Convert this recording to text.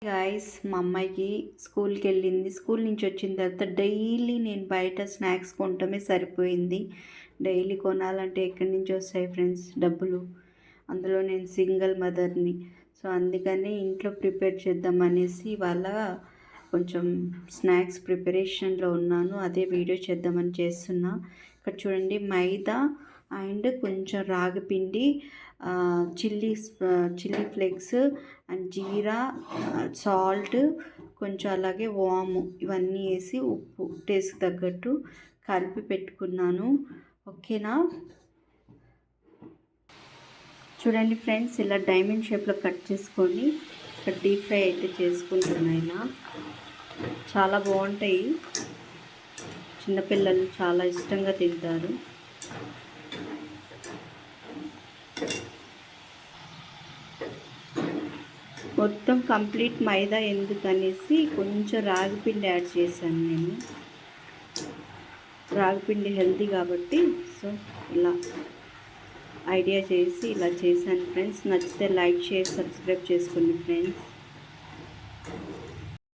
Guys మా అమ్మాయికి స్కూల్కి వెళ్ళింది. స్కూల్ నుంచి వచ్చిన తర్వాత డైలీ నేను బయట స్నాక్స్ కొనటమే సరిపోయింది. డైలీ కొనాలంటే ఎక్కడి నుంచి వస్తాయి ఫ్రెండ్స్ డబ్బులు? అందులో నేను సింగిల్ మదర్ని. సో అందుకని ఇంట్లో ప్రిపేర్ చేద్దాం అనేసి ఇవాళ కొంచెం స్నాక్స్ ప్రిపరేషన్లో ఉన్నాను. అదే వీడియో చేద్దామని చేస్తున్నా. ఇక్కడ చూడండి, మైదా అండ్ కొంచెం రాగిపిండి, chilli flakes and jeera, salt, కొంచెం అలాగే వాము ఇవన్నీ వేసి ఉప్పు టేస్ట్ తగ్గట్టు కలిపి పెట్టుకున్నాను. ఓకేనా? చూడండి ఫ్రెండ్స్, ఇలా డైమండ్ షేప్లో కట్ చేసుకొని ఇక్కడ డీప్ ఫ్రై అయితే చేసుకుంటున్నాయినా. చాలా బాగుంటాయి, చిన్నపిల్లలు చాలా ఇష్టంగా తింటారు. మొత్తం కంప్లీట్ మైదా ఎందుకనేసి కొంచెం రాగిపిండి యాడ్ చేశాను నేను. రాగిపిండి హెల్తీ కాబట్టి సో ఇలా ఐడియా చేసి ఇలా చేశాను ఫ్రెండ్స్. నచ్చితే లైక్, షేర్, సబ్స్క్రైబ్ చేసుకోండి ఫ్రెండ్స్.